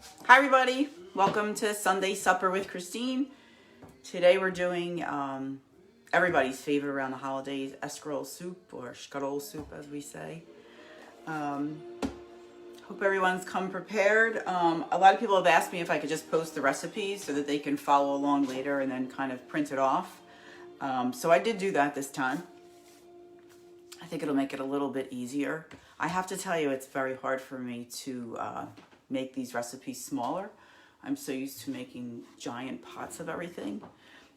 Hi everybody, welcome to Sunday Supper with Christine. Today we're doing everybody's favorite around the holidays, escarole soup or Escarole soup as we say. Hope everyone's come prepared. A lot of people have asked me if I could just post the recipes so that they can follow along later and then kind of print it off. So I did do that this time. I think it'll make it a little bit easier. I have to tell you, it's very hard for me to make these recipes smaller. I'm so used to making giant pots of everything.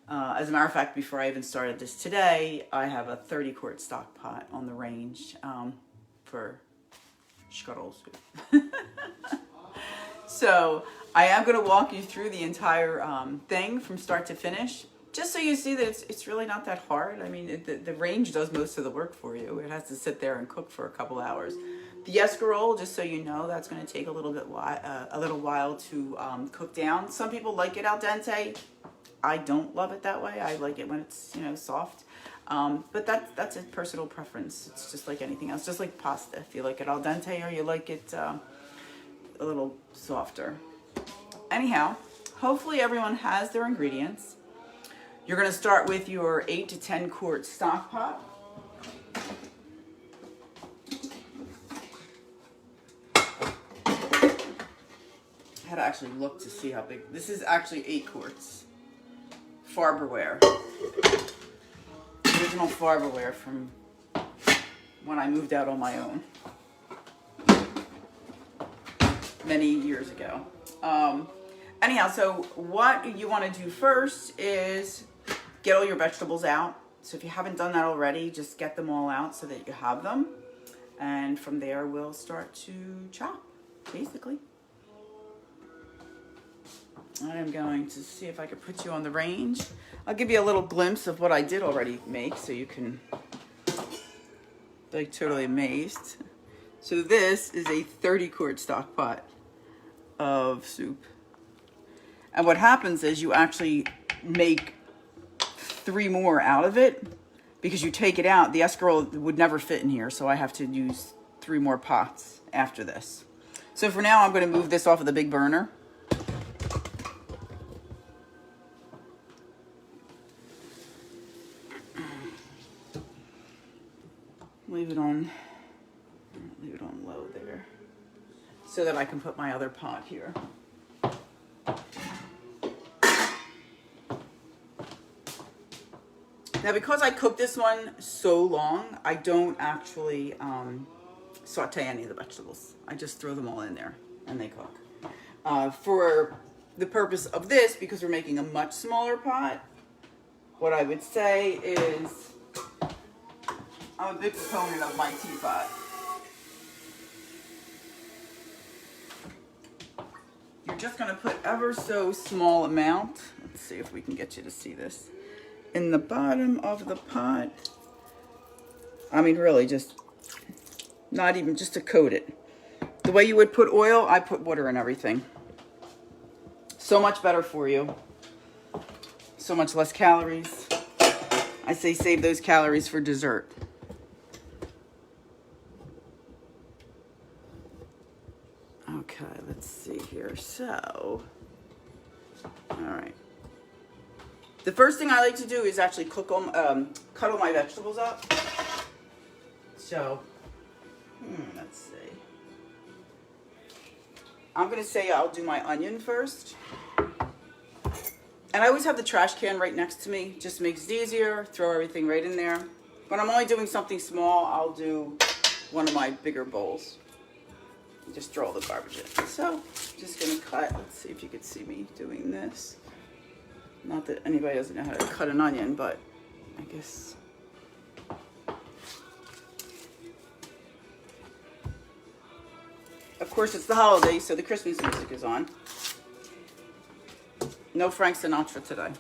As a matter of fact, before I even started this today, I have a 30-quart stock pot on the range for Escarole soup. So I am going to walk you through the entire thing from start to finish, just so you see that it's really not that hard. I mean, the range does most of the work for you. It has to sit there and cook for a couple hours. The escarole, just so you know, that's going to take a little while to cook down. Some people like it al dente. I don't love it that way. I like it when it's soft. But that's a personal preference. It's just like anything else, just like pasta. If you like it al dente or you like it a little softer. Anyhow, hopefully everyone has their ingredients. You're going to start with your 8 to 10 quart stock pot. I had to actually look to see how big. This is actually 8 quarts. Farberware. Original Farberware from when I moved out on my own many years ago. Anyhow, so what you want to do first is get all your vegetables out. So if you haven't done that already, just get them all out so that you have them. And from there, we'll start to chop, basically. I am going to see if I can put you on the range. I'll give you a little glimpse of what I did already make so you can be like totally amazed. So this is a 30-quart stock pot of soup. And what happens is you actually make 3 more out of it because you take it out. The escarole would never fit in here, so I have to use 3 more pots after this. So for now, I'm going to move this off of the big burner. Leave it on low there so that I can put my other pot here. Now, because I cooked this one so long, I don't actually saute any of the vegetables. I just throw them all in there and they cook. For the purpose of this, because we're making a much smaller pot, what I would say is I'm a big proponent of my teapot. You're just going to put ever so small amount. Let's see if we can get you to see this. In the bottom of the pot. I mean, really, just not even just to coat it. The way you would put oil, I put water in everything. So much better for you. So much less calories. I say save those calories for dessert. Okay, let's see here. So, all right. The first thing I like to do is actually cut all my vegetables up. So, let's see. I'm going to say I'll do my onion first. And I always have the trash can right next to me. Just makes it easier. Throw everything right in there. When I'm only doing something small, I'll do one of my bigger bowls. Just throw all the garbage in. So, just going to cut. Let's see if you can see me doing this. Not that anybody doesn't know how to cut an onion, but I guess. Of course, it's the holidays, so the Christmas music is on. No Frank Sinatra today.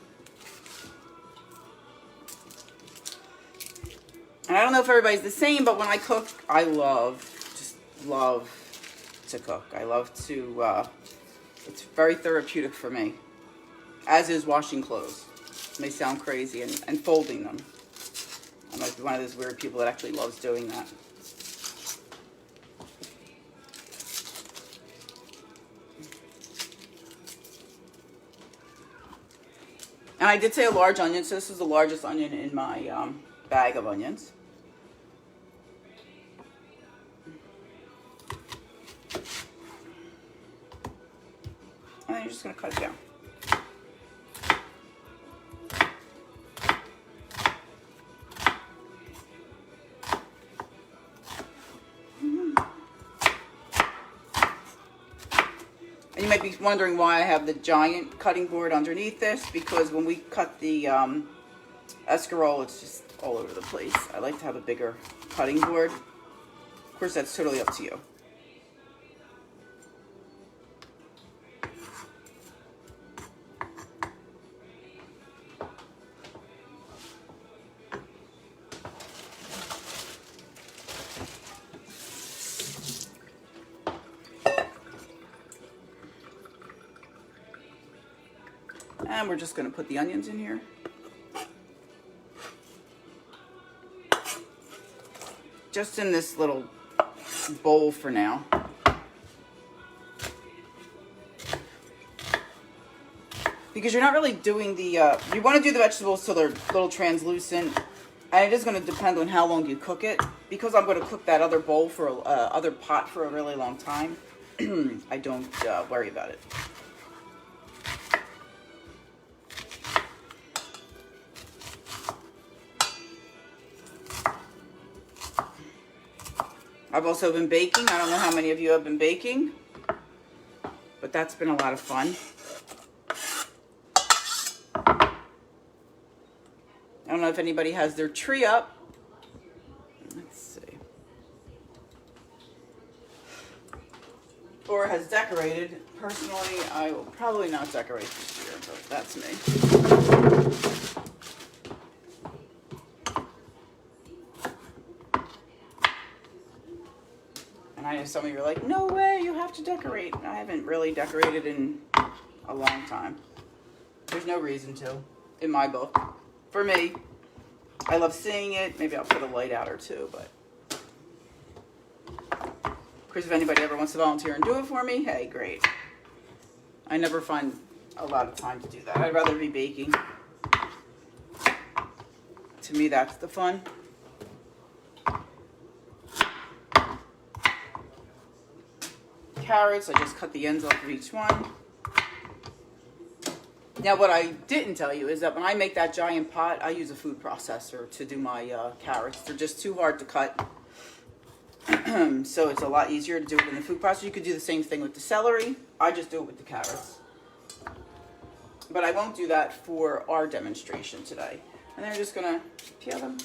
And I don't know if everybody's the same, but when I cook, I just love to cook. I love to, it's very therapeutic for me. As is washing clothes. It may sound crazy, and folding them. I might be one of those weird people that actually loves doing that. And I did say a large onion, so this is the largest onion in my bag of onions. And then you're just going to cut it down. And you might be wondering why I have the giant cutting board underneath this, because when we cut the escarole, it's just all over the place. I like to have a bigger cutting board. Of course, that's totally up to you. And we're just going to put the onions in here. Just in this little bowl for now. Because you're not really doing the, you want to do the vegetables so they're a little translucent. And it is going to depend on how long you cook it. Because I'm going to cook that other bowl for, other pot for a really long time, I don't worry about it. I've also been baking. I don't know how many of you have been baking, but that's been a lot of fun. I don't know if anybody has their tree up. Let's see. Or has decorated. Personally, I will probably not decorate this year, but that's me. And I know some of you are like, no way, you have to decorate. I haven't really decorated in a long time. There's no reason to, in my book. For me, I love seeing it. Maybe I'll put a light out or two, but. Of course, if anybody ever wants to volunteer and do it for me, hey, great. I never find a lot of time to do that. I'd rather be baking. To me, that's the fun. Carrots, I just cut the ends off of each one. Now what I didn't tell you is that when I make that giant pot, I use a food processor to do my carrots. They're just too hard to cut. So it's a lot easier to do it in the food processor. You could do the same thing with the celery. I just do it with the carrots. But I won't do that for our demonstration today. And then I'm just going to peel them.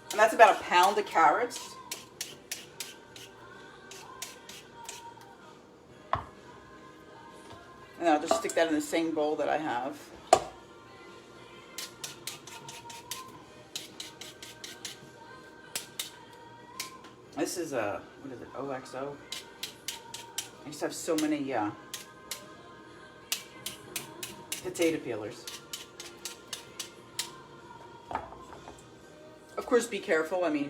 And that's about a pound of carrots. And I'll just stick that in the same bowl that I have. This is a, what is it, OXO? I used to have so many potato peelers. Of course, be careful. I mean,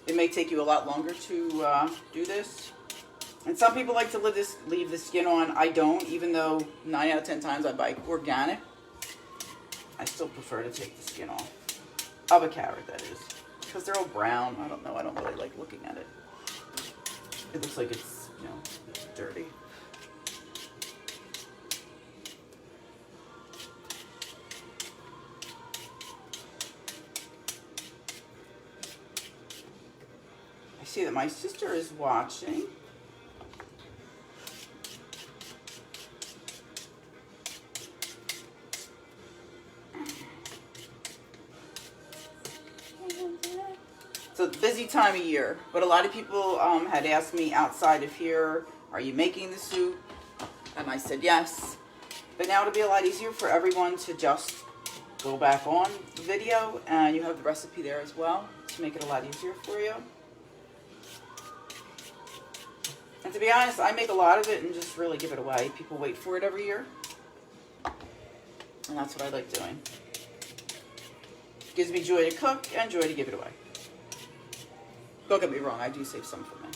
it may take you a lot longer to do this. And some people like to leave the skin on. I don't, even though 9 out of 10 times I buy organic. I still prefer to take the skin off. Of a carrot, that is. Because they're all brown. I don't know. I don't really like looking at it. It looks like it's, you know, dirty. I see that my sister is watching. So busy time of year, but a lot of people had asked me outside of here, are you making the soup? And I said yes. But now it'll be a lot easier for everyone to just go back on the video, and you have the recipe there as well to make it a lot easier for you. And to be honest, I make a lot of it and just really give it away. People wait for it every year. And that's what I like doing. Gives me joy to cook and joy to give it away. Don't get me wrong, I do save some for me.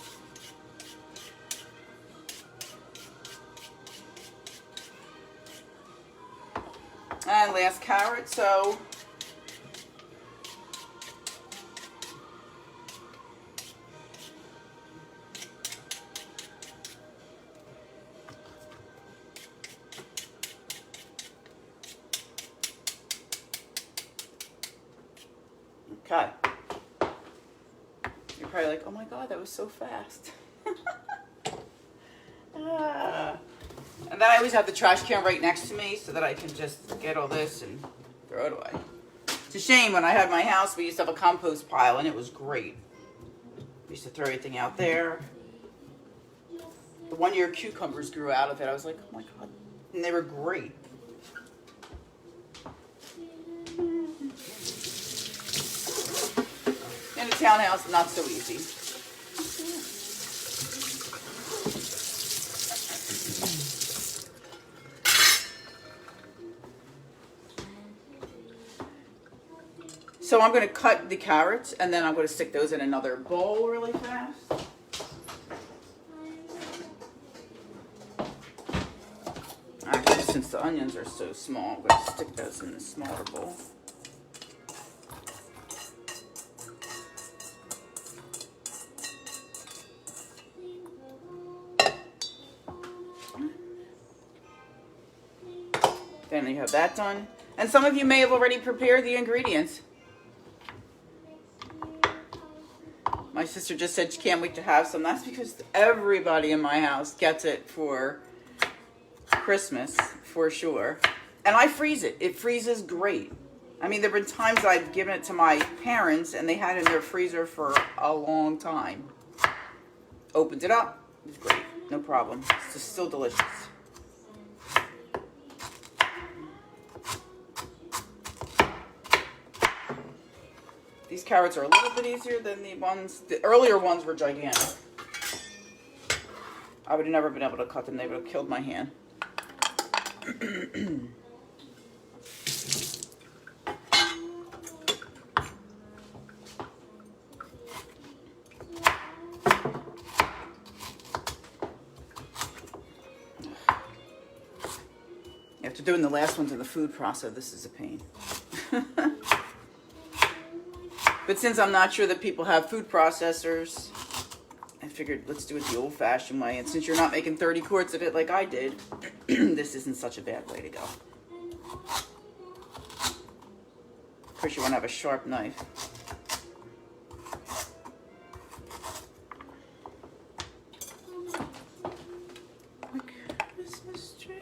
And last carrot, so okay. You're probably like, oh my God, that was so fast. And then I always have the trash can right next to me so that I can just get all this and throw it away. It's a shame, when I had my house, we used to have a compost pile and it was great. We used to throw everything out there. The 1 year cucumbers grew out of it. I was like, oh my God. And they were great. In a townhouse, not so easy. So I'm going to cut the carrots and then I'm going to stick those in another bowl really fast. Actually, since the onions are so small, I'm going to stick those in the smaller bowl. Then you have that done. And some of you may have already prepared the ingredients. My sister just said she can't wait to have some. That's because everybody in my house gets it for Christmas, for sure. And I freeze it. It freezes great. I mean, there have been times I've given it to my parents and they had it in their freezer for a long time. Opened it up. It's great. No problem. It's just still delicious. These carrots are a little bit easier than the earlier ones were gigantic. I would have never been able to cut them. They would have killed my hand. After doing the last ones in the food processor, this is a pain. But since I'm not sure that people have food processors, I figured let's do it the old-fashioned way. And since you're not making 30 quarts of it like I did, this isn't such a bad way to go. Of course, you want to have a sharp knife. Christmas tree.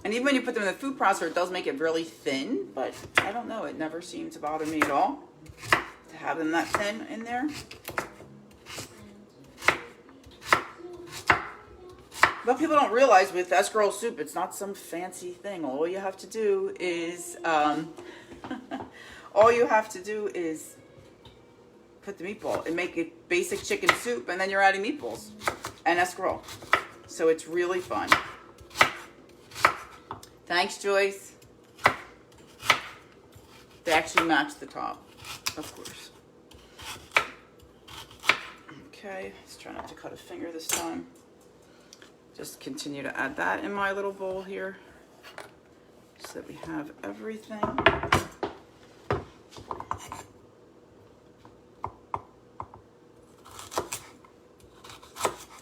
And even when you put them in the food processor, it does make it really thin, but I don't know, it never seemed to bother me at all to have them that thin in there. What people don't realize with escarole soup, it's not some fancy thing. All you have to do is, put the meatball and make it basic chicken soup, and then you're adding meatballs and escarole. So it's really fun. Thanks, Joyce. They actually match the top, of course. Okay, let's try not to cut a finger this time. Just continue to add that in my little bowl here so that we have everything.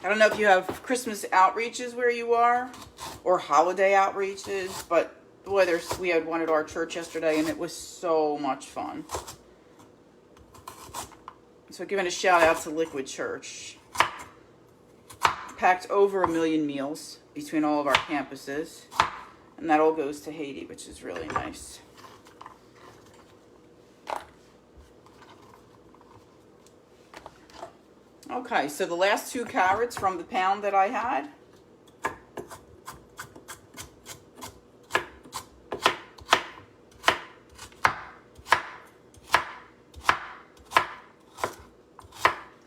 I don't know if you have Christmas outreaches where you are or holiday outreaches, but boy, we had one at our church yesterday and it was so much fun. So giving a shout out to Liquid Church. Packed over 1 million meals between all of our campuses, and that all goes to Haiti, which is really nice. Okay, so the last 2 carrots from the pound that I had.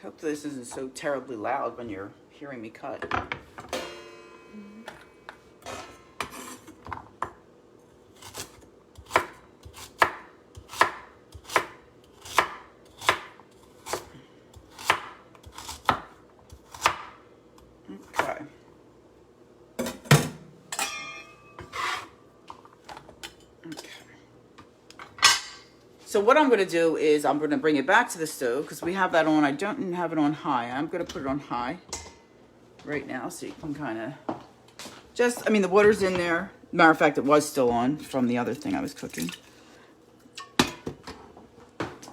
Hope this isn't so terribly loud when you're hearing me cut. Okay. So what I'm going to do is I'm going to bring it back to the stove because we have that on. I don't have it on high. I'm going to put it on high right now so you can kind of just, I mean, the water's in there. Matter of fact, it was still on from the other thing I was cooking.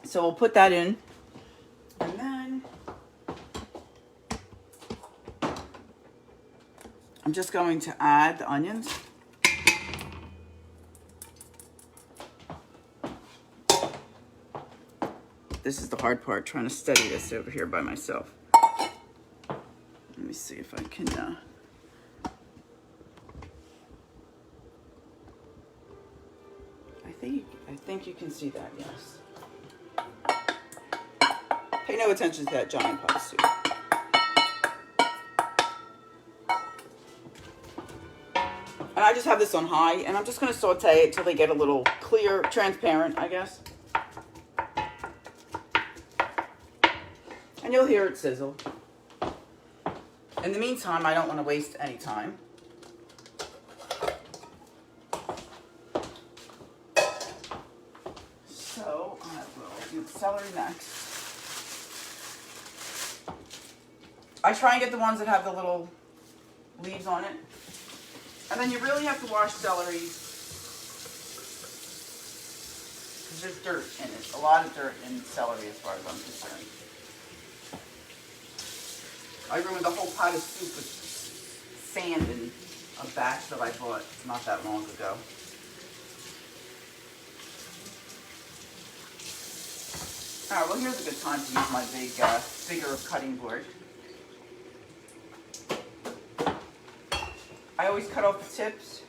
So we'll put that in. And then I'm just going to add the onions. This is the hard part, trying to steady this over here by myself. Let me see if I can, I think you can see that, yes. Pay no attention to that giant pot of soup. And I just have this on high, and I'm just gonna saute it till they get a little clear, transparent, I guess. And you'll hear it sizzle. In the meantime, I don't want to waste any time. So I will do the celery next. I try and get the ones that have the little leaves on it. And then you really have to wash celery because there's dirt in it. A lot of dirt in celery as far as I'm concerned. I ruined the whole pot of soup with sand in a batch that I bought not that long ago. Alright, well here's a good time to use my bigger cutting board. I always cut off the tips.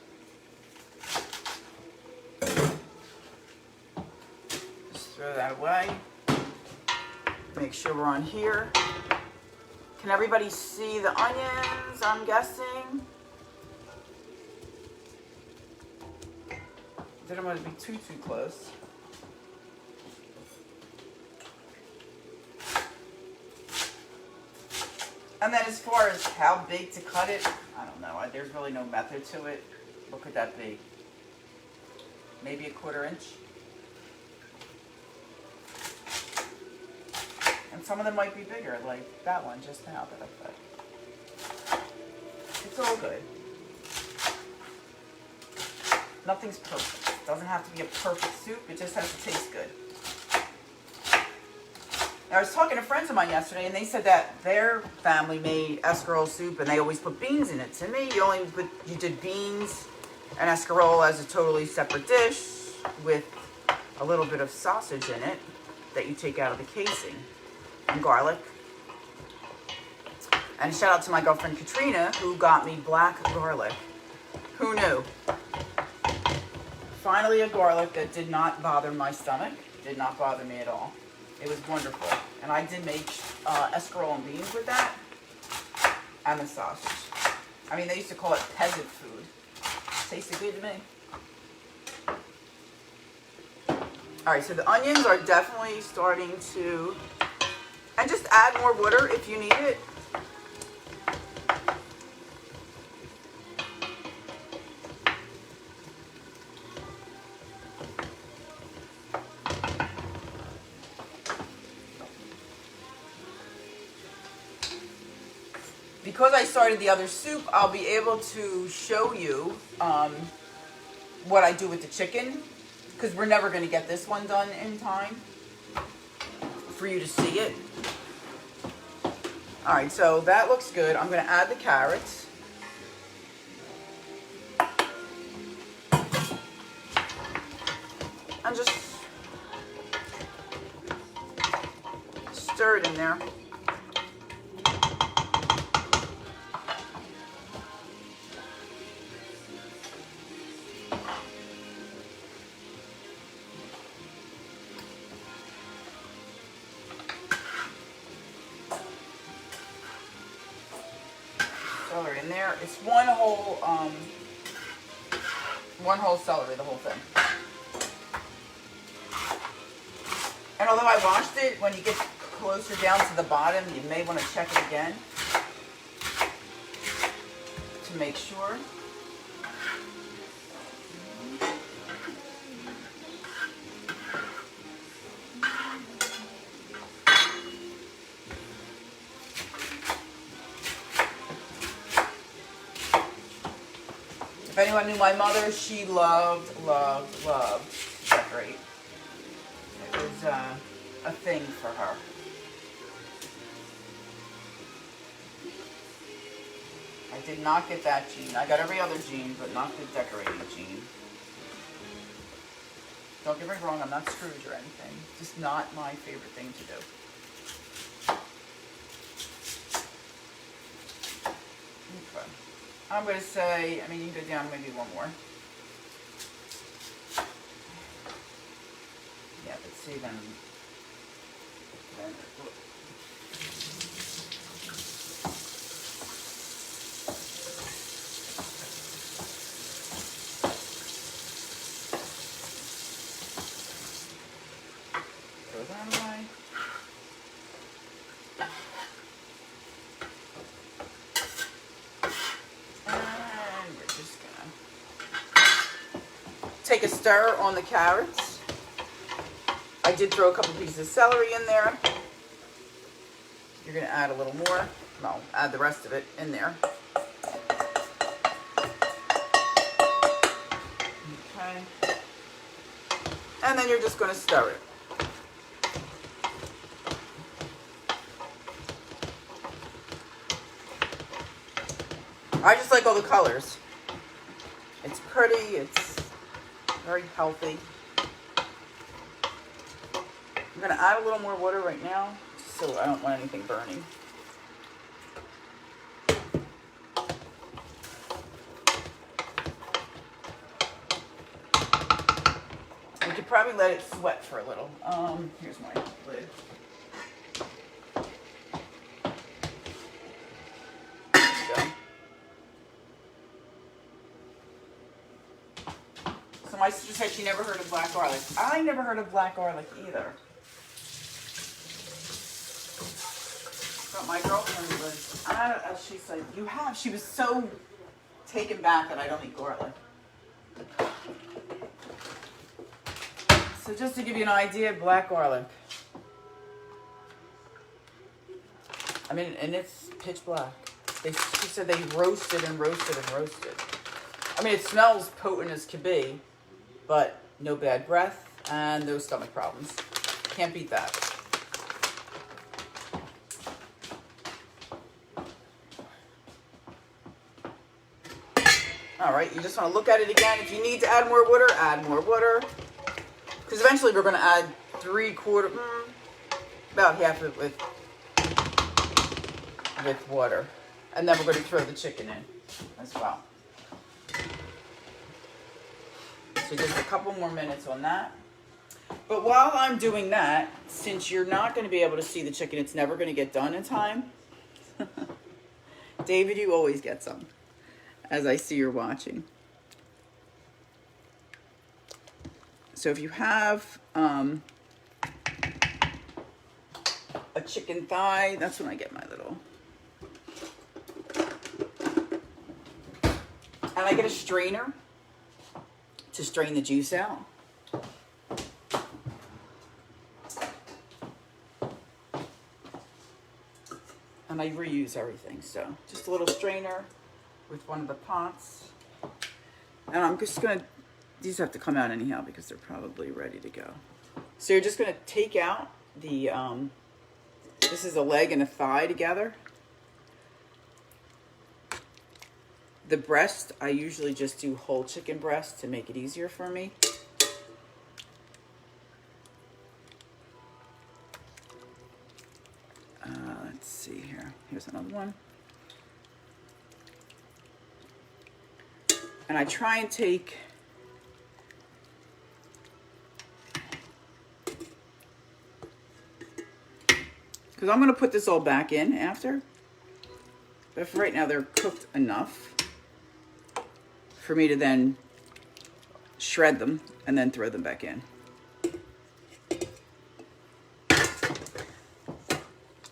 Just throw that away. Make sure we're on here. Can everybody see the onions, I'm guessing? Didn't want to be too close. And then as far as how big to cut it, I don't know. There's really no method to it. What could that be? Maybe a 1/4 inch? And some of them might be bigger, like that one just now that I cut. It's all good. Nothing's perfect. It doesn't have to be a perfect soup. It just has to taste good. Now, I was talking to friends of mine yesterday, and they said that their family made escarole soup, and they always put beans in it. To me, you did beans and escarole as a totally separate dish with a little bit of sausage in it that you take out of the casing. And garlic. And shout out to my girlfriend Katrina, who got me black garlic. Who knew? Finally a garlic that did not bother my stomach. Did not bother me at all. It was wonderful. And I did make escarole and beans with that. And the sausage. I mean, they used to call it peasant food. Tasted good to me. Alright, so the onions are definitely starting to... And just add more water if you need it. Because I started the other soup, I'll be able to show you what I do with the chicken. Because we're never going to get this one done in time for you to see it. Alright, so that looks good. I'm going to add the carrots. And just stir it in there. there. It's one whole celery, the whole thing. And although I washed it, when you get closer down to the bottom, you may want to check it again to make sure. If anyone knew my mother, she loved to decorate. It was a thing for her. I did not get that gene. I got every other gene, but not the decorating gene. Don't get me wrong, I'm not Scrooge or anything. Just not my favorite thing to do. Okay. I'm going to say, I mean, you can go down maybe one more. Yeah, but see, then throw that away. And we're just going to take a stir on the carrots. I did throw a couple pieces of celery in there. You're going to add a little more. Well, add the rest of it in there. Okay. And then you're just going to stir it. I just like all the colors. It's pretty. It's very healthy. I'm going to add a little more water right now, just so I don't want anything burning. We could probably let it sweat for a little. Here's my lid. There you go. So my sister said she never heard of black garlic. I never heard of black garlic either. But my girlfriend was, she said, you have. She was so taken back that I don't eat garlic. So just to give you an idea, black garlic. I mean, and it's pitch black. She said they roasted and roasted and roasted. I mean, it smells potent as could be, but no bad breath and no stomach problems. Can't beat that. All right, you just want to look at it again. If you need to add more water, add more water. Because eventually we're going to add 3/4, about half of it with water. And then we're going to throw the chicken in as well. So just a couple more minutes on that. But while I'm doing that, since you're not going to be able to see the chicken, it's never going to get done in time. David, you always get some, as I see you're watching. So if you have a chicken thigh, that's when I get my little. And I get a strainer to strain the juice out. And I reuse everything, so just a little strainer with one of the pots. And I'm just gonna, these have to come out anyhow because they're probably ready to go. So you're just gonna take out the, this is a leg and a thigh together. The breast, I usually just do whole chicken breast to make it easier for me. Let's see here. Here's another one. And I try and take because I'm going to put this all back in after. But for right now, they're cooked enough for me to then shred them and then throw them back in.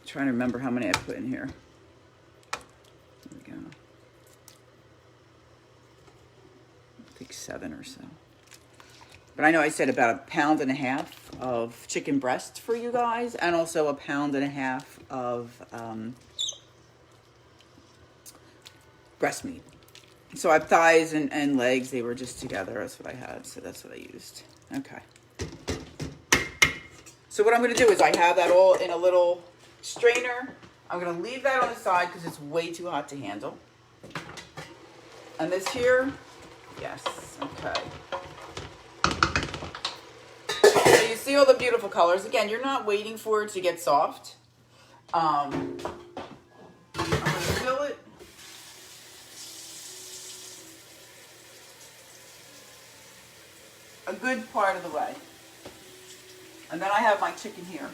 Trying to remember how many I put in here. There we go. I think 7 or so. But I know I said about 1.5 pounds of chicken breast for you guys, and also 1.5 pounds of breast meat. So I have thighs and legs. They were just together. That's what I had. So that's what I used. Okay. So what I'm going to do is I have that all in a little strainer. I'm going to leave that on the side because it's way too hot to handle. And this here, yes, okay. So you see all the beautiful colors. Again, you're not waiting for it to get soft. I'm going to fill it. A good part of the way. And then I have my chicken here.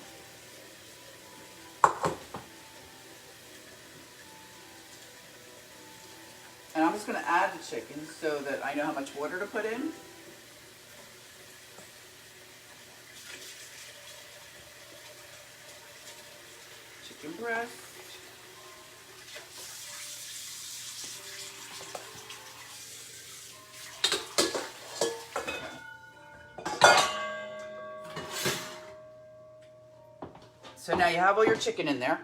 And I'm just going to add the chicken so that I know how much water to put in. Chicken breast. So now you have all your chicken in there.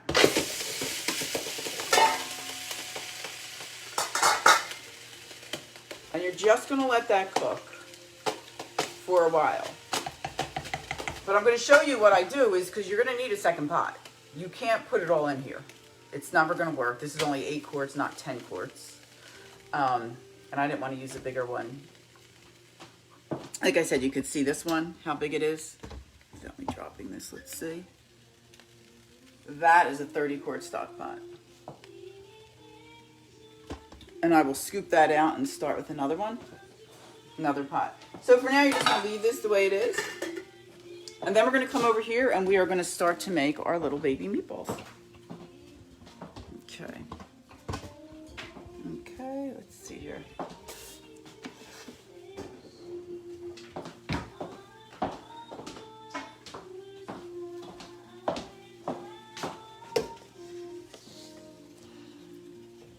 And you're just going to let that cook for a while. But I'm going to show you what I do is because you're going to need a second pot. You can't put it all in here. It's never going to work. This is only 8 quarts, not 10 quarts. And I didn't want to use a bigger one. Like I said, you could see this one, how big it is. Without me dropping this, let's see. That is a 30 quart stock pot. And I will scoop that out and start with another one, another pot. So for now, you're just going to leave this the way it is. And then we're going to come over here and we are going to start to make our little baby meatballs. Okay. Okay, let's see here.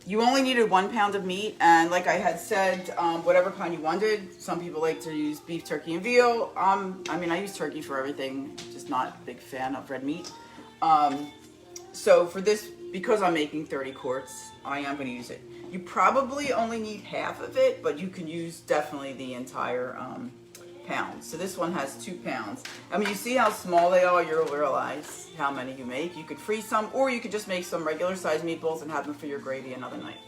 You only needed 1 pound of meat, and like I had said, whatever kind you wanted. Some people like to use beef, turkey, and veal. I mean, I use turkey for everything, just not a big fan of red meat. So for this, because I'm making 30 quarts, I am going to use it. You probably only need half of it, but you can use definitely the entire pound. So this one has 2 pounds. I mean, you see how small they are, you'll realize how many you make. You could freeze some, or you could just make some regular sized meatballs and have them for your gravy another night.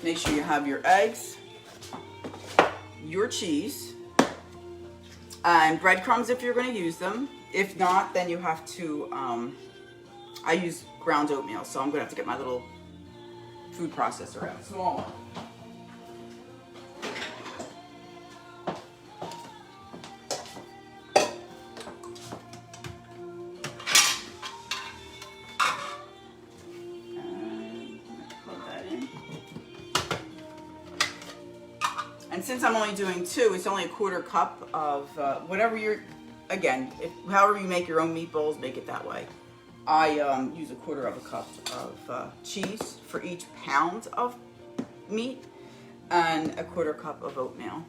Make sure you have your eggs, your cheese, and breadcrumbs if you're going to use them. If not, then you have to, I use ground oatmeal, so I'm going to have to get my little food processor out. Small one. And since I'm only doing 2, it's only a 1/4 cup of whatever you're, again, however you make your own meatballs, make it that way. I use a 1/4 cup of cheese for each pound of meat and a 1/4 cup of oatmeal.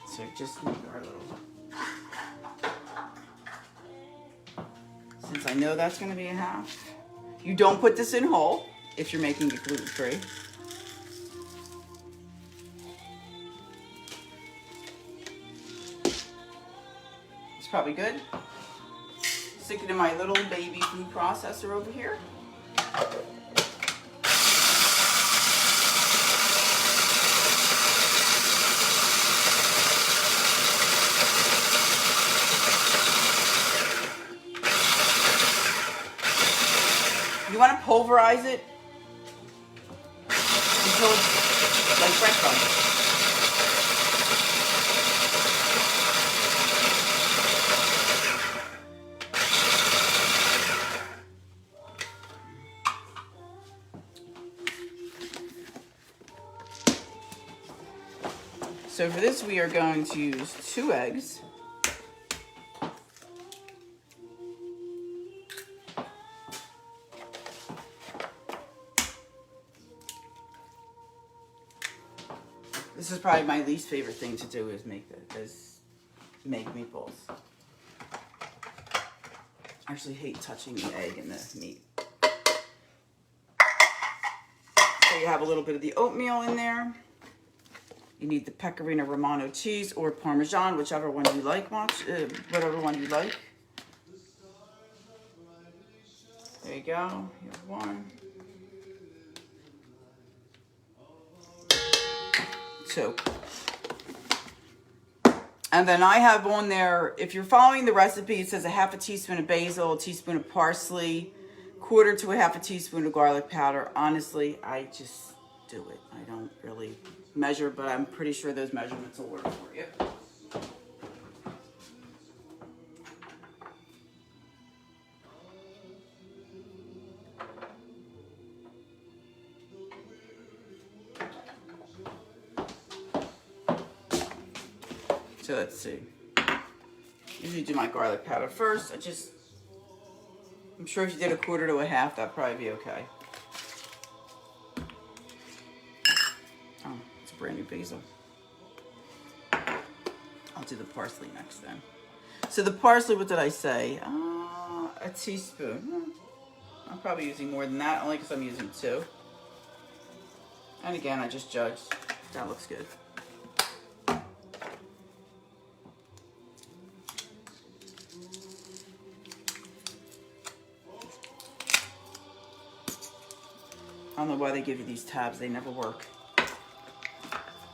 So just need our little, since I know that's going to be a half. You don't put this in whole if you're making it gluten-free. It's probably good. Stick it in my little baby food processor over here. pulverize it until it's like breadcrumbs. So for this, we are going to use 2 eggs. This is probably my least favorite thing to do is make meatballs. I actually hate touching the egg and the meat. So you have a little bit of the oatmeal in there. You need the pecorino romano cheese or Parmesan, whichever one you like, whatever one you like. There you go. You have 1. 2. And then I have on there, if you're following the recipe, it says a 1/2 teaspoon of basil, a teaspoon of parsley, 1/4 to a 1/2 teaspoon of garlic powder. Honestly, I just do it. I don't really measure, but I'm pretty sure those measurements will work for you. So let's see. Usually do my garlic powder first. I'm sure if you did a 1/4 to a 1/2, that'd probably be okay. Oh, it's a brand new basil. I'll do the parsley next then. So the parsley, what did I say? A teaspoon. I'm probably using more than that, only because I'm using 2. And again, I just judged. That looks good. I don't know why they give you these tabs. They never work.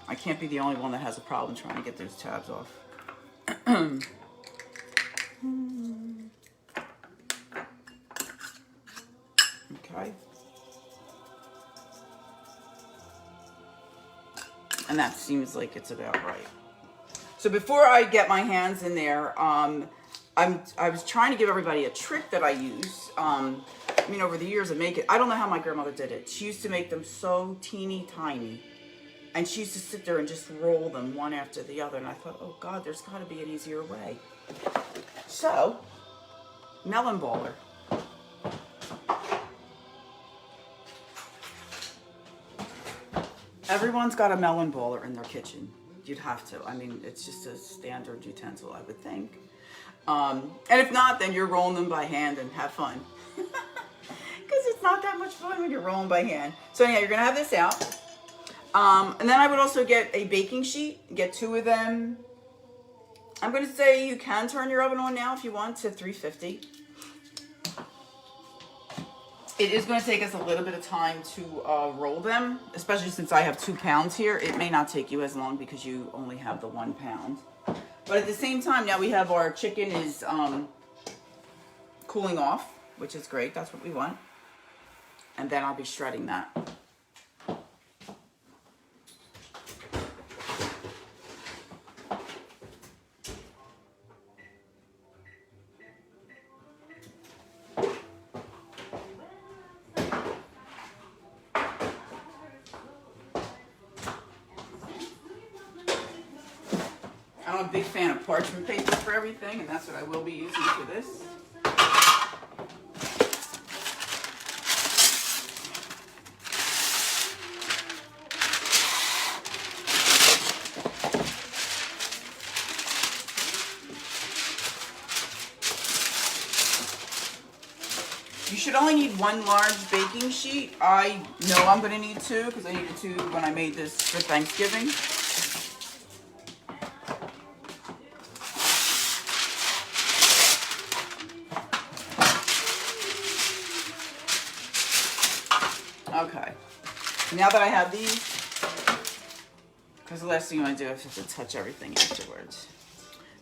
I can't be the only one that has a problem trying to get those tabs off. Okay. And that seems like it's about right. So before I get my hands in there, I was trying to give everybody a trick that I use. I mean, over the years of making, I don't know how my grandmother did it. She used to make them so teeny tiny. And she used to sit there and just roll them one after the other. And I thought, oh God, there's got to be an easier way. So, melon baller. Everyone's got a melon baller in their kitchen. You'd have to. I mean, it's just a standard utensil, I would think. And if not, then you're rolling them by hand and have fun. Because it's not that much fun when you're rolling by hand. So anyhow, you're going to have this out. And then I would also get a baking sheet. Get 2 of them. I'm going to say you can turn your oven on now if you want to 350. It is going to take us a little bit of time to roll them, especially since I have 2 pounds here. It may not take you as long because you only have the 1 pound. But at the same time, now we have our chicken is cooling off, which is great. That's what we want. And then I'll be shredding that. I'm a big fan of parchment paper for everything, and that's what I will be using for this. You should only need 1 large baking sheet. I know I'm going to need 2 because I needed 2 when I made this for Thanksgiving. Okay, now that I have these, because the last thing you want to do is have to touch everything afterwards.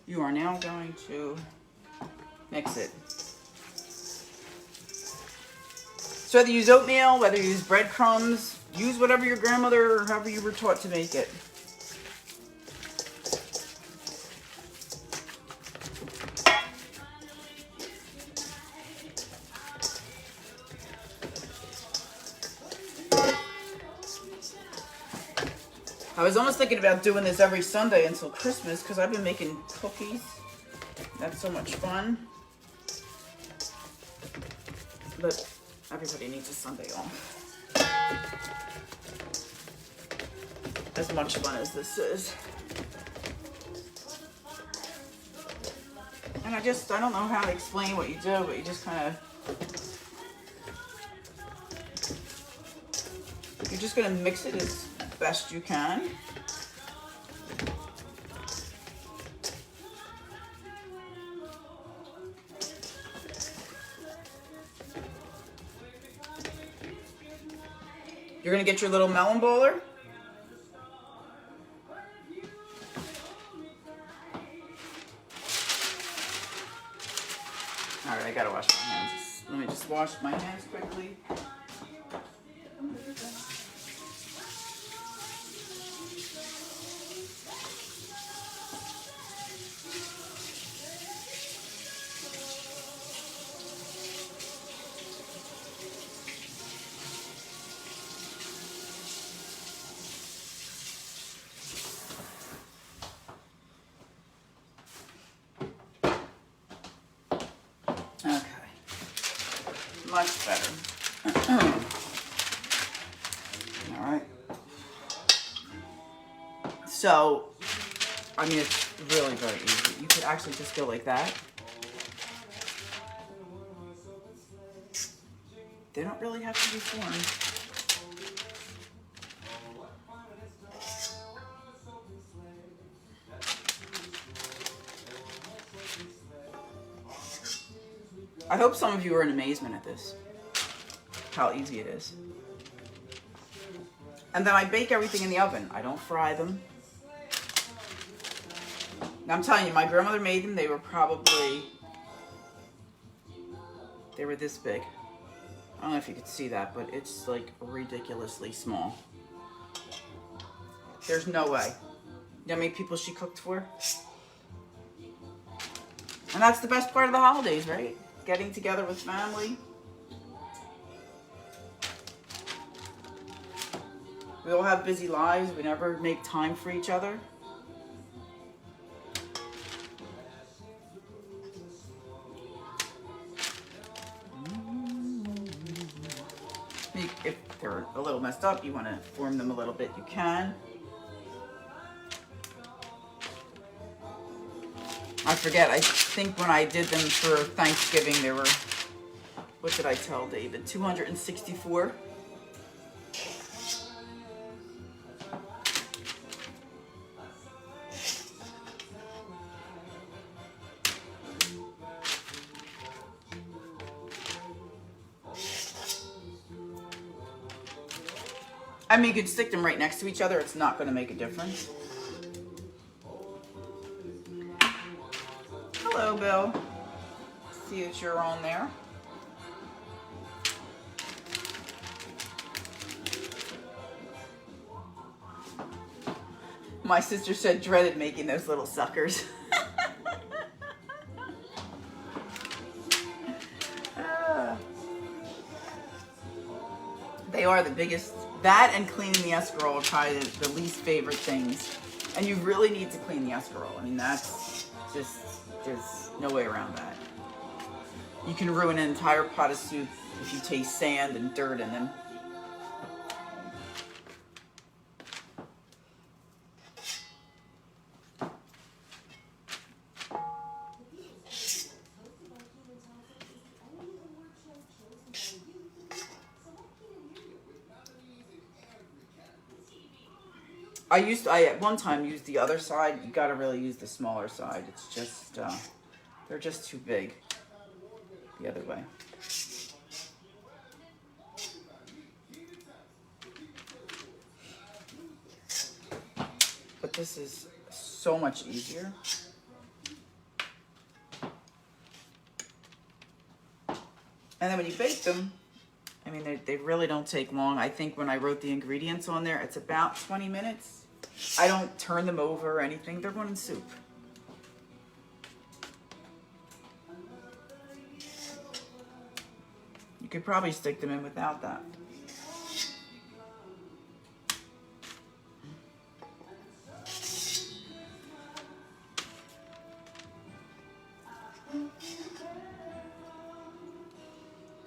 You are now going to mix it. So whether you use oatmeal, whether you use breadcrumbs, use whatever your grandmother or however you were taught to make it. I was almost thinking about doing this every Sunday until Christmas because I've been making cookies. That's so much fun. But everybody needs a Sunday off. As much fun as this is. And I don't know how to explain what you do, but you just kind of, you're just going to mix it as best you can. You're going to get your little melon bowler. All right, I got to wash my hands. Let me just wash my hands quickly. Much better. All right. So, I mean, it's really very easy. You could actually just go like that. They don't really have to be formed. I hope some of you are in amazement at this, how easy it is. And then I bake everything in the oven. I don't fry them. Now I'm telling you, my grandmother made them. They were this big. I don't know if you could see that, but it's like ridiculously small. There's no way. You know how many people she cooked for? And that's the best part of the holidays, right? Getting together with family. We all have busy lives. We never make time for each other. If they're a little messed up, you want to form them a little bit, you can. I forget, I think when I did them for Thanksgiving, they were, what did I tell David? 264. I mean, you could stick them right next to each other. It's not going to make a difference. Hello, Bill. See that you're on there. My sister said dreaded making those little suckers. They are the biggest. That and cleaning the escarole are probably the least favorite things. And you really need to clean the escarole. I mean, that's just, there's no way around that. You can ruin an entire pot of soup if you taste sand and dirt in them. I at one time used the other side. You gotta really use the smaller side. It's just, they're just too big the other way. But this is so much easier. And then when you bake them, I mean, they really don't take long. I think when I wrote the ingredients on there, it's about 20 minutes. I don't turn them over or anything. They're going in soup. You could probably stick them in without that.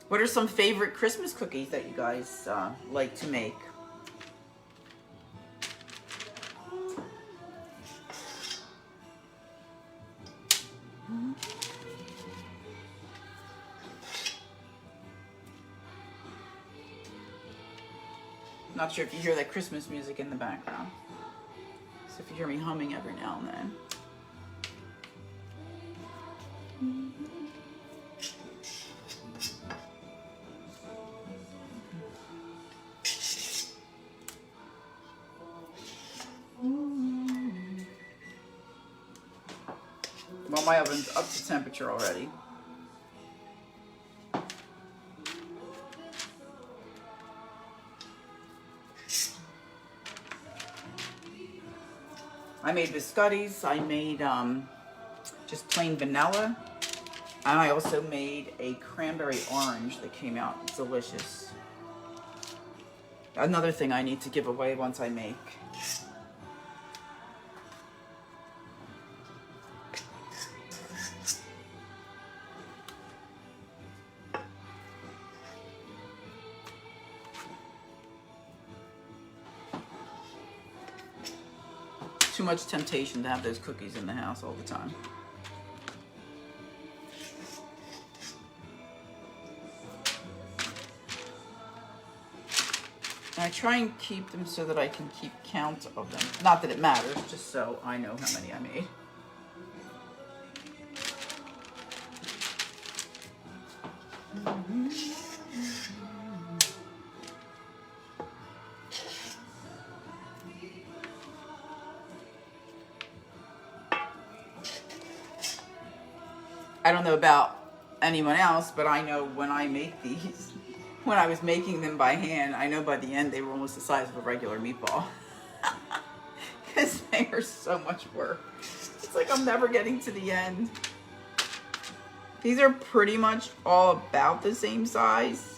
What are some favorite Christmas cookies that you guys like to make? Not sure if you hear that Christmas music in the background. So if you hear me humming every now and then. Well, my oven's up to temperature already. I made biscottis, I made just plain vanilla, and I also made a cranberry orange that came out delicious. Another thing I need to give away once I make. Too much temptation to have those cookies in the house all the time. And I try and keep them so that I can keep count of them. Not that it matters, just so I know how many I made. I don't know about anyone else, but I know when I make these, when I was making them by hand, I know by the end they were almost the size of a regular meatball. Because they are so much work. It's like I'm never getting to the end. These are pretty much all about the same size.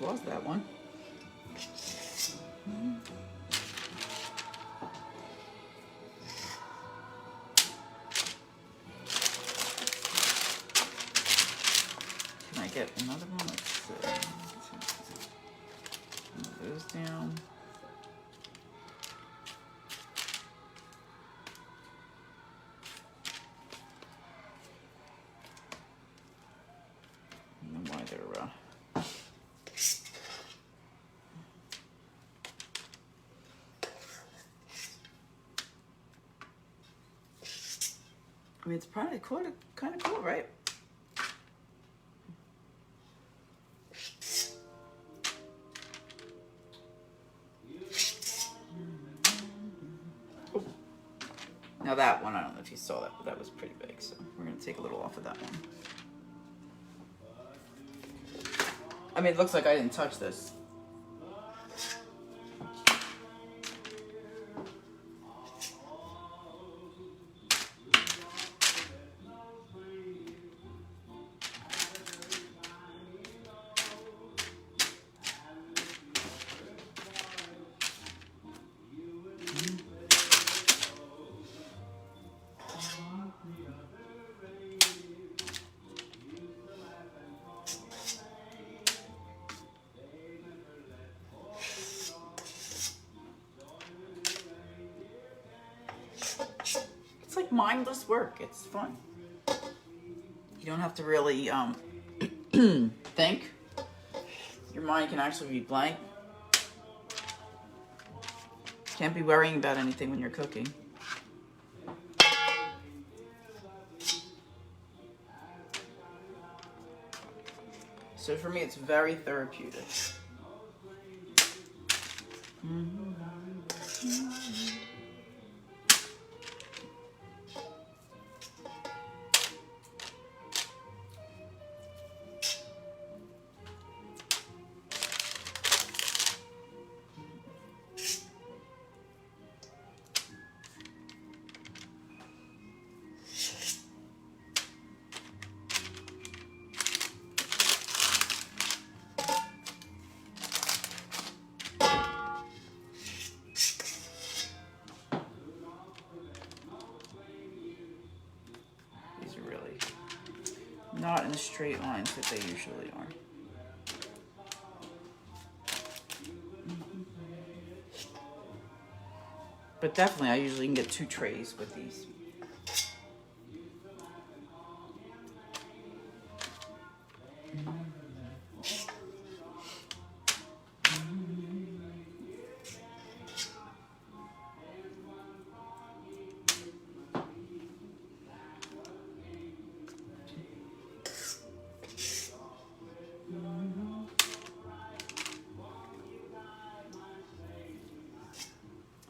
Lost that one. Can I get another one? Let's see. Move those down. I don't know why they're I mean, it's probably kind of cool, right? Oh. Now that one, I don't know if you saw that, but that was pretty big, so we're going to take a little off of that one. I mean, it looks like I didn't touch this. Mindless work. It's fun. You don't have to really think. Your mind can actually be blank. Can't be worrying about anything when you're cooking. So for me, it's very therapeutic. straight lines that they usually are. But definitely, I usually can get 2 trays with these.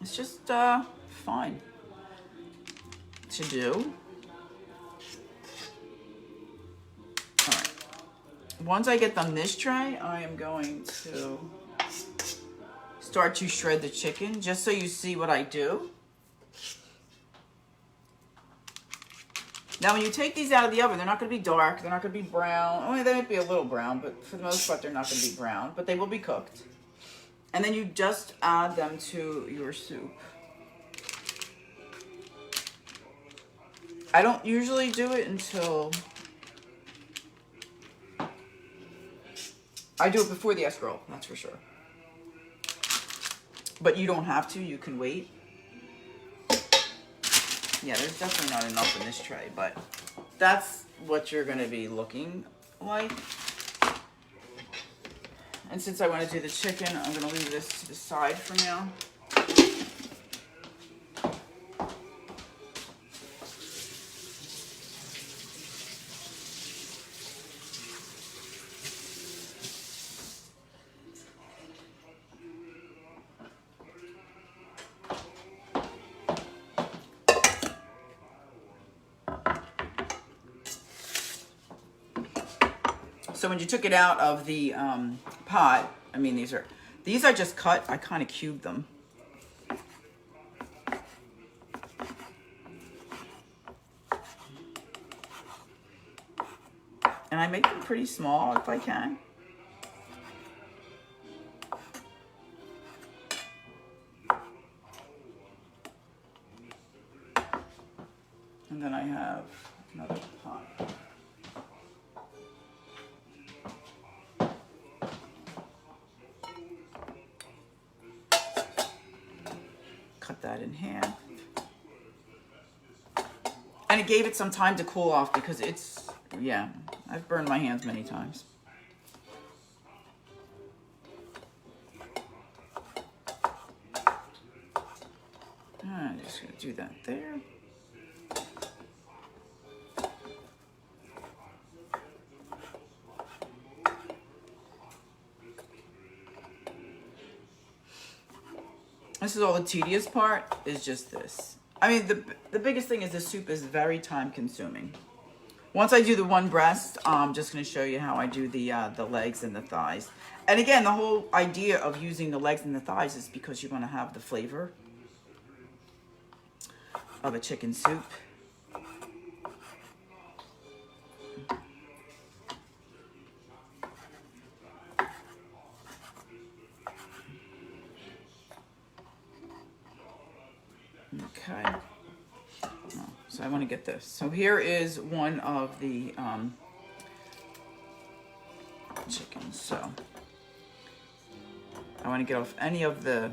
It's just fine to do. All right. Once I get on this tray, I am going to start to shred the chicken, just so you see what I do. Now, when you take these out of the oven, they're not going to be dark. They're not going to be brown. Only they might be a little brown, but for the most part, they're not going to be brown. But they will be cooked. And then you just add them to your soup. I don't usually do it until... I do it before the escarole, that's for sure. But you don't have to. You can wait. Yeah, there's definitely not enough in this tray, but that's what you're going to be looking like. And since I want to do the chicken, I'm going to leave this to the side for now. So when you took it out of the pot, I mean, these are just cut. I kind of cubed them. And I make them pretty small if I can. And then I have another pot. Cut that in half. And it gave it some time to cool off because it's, yeah, I've burned my hands many times. I'm just going to do that there. This is all the tedious part, is just this. I mean, the biggest thing is the soup is very time consuming. Once I do the one breast, I'm just going to show you how I do the legs and the thighs. And again, the whole idea of using the legs and the thighs is because you want to have the flavor of a chicken soup. Okay, so I want to get this. So here is one of the chickens. So I want to get off any of the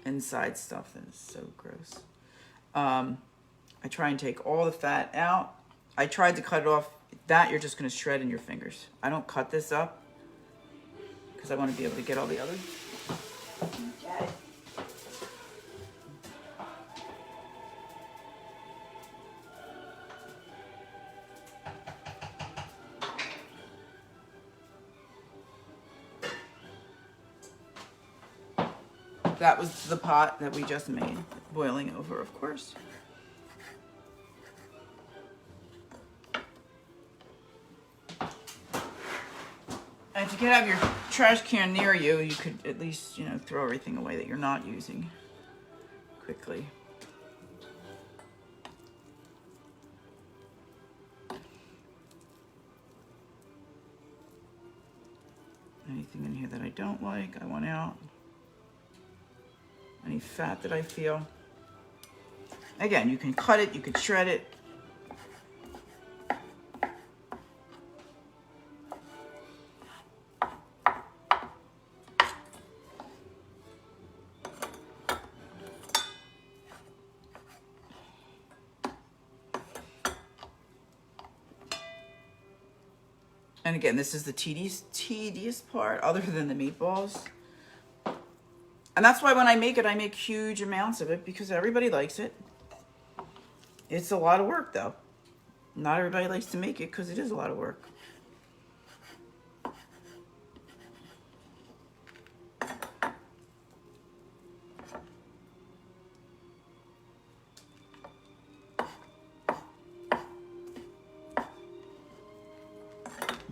inside stuff that is so gross. I try and take all the fat out. I tried to cut it off. That you're just going to shred in your fingers. I don't cut this up because I want to be able to get all the other. Get it. That was the pot that we just made, boiling over, of course. And if you could have your trash can near you, you could at least, you know, throw everything away that you're not using quickly. Anything in here that I don't like, I want out. Any fat that I feel. Again, you can cut it, you can shred it. And again, this is the tedious part other than the meatballs. And that's why when I make it, I make huge amounts of it because everybody likes it. It's a lot of work though. Not everybody likes to make it because it is a lot of work.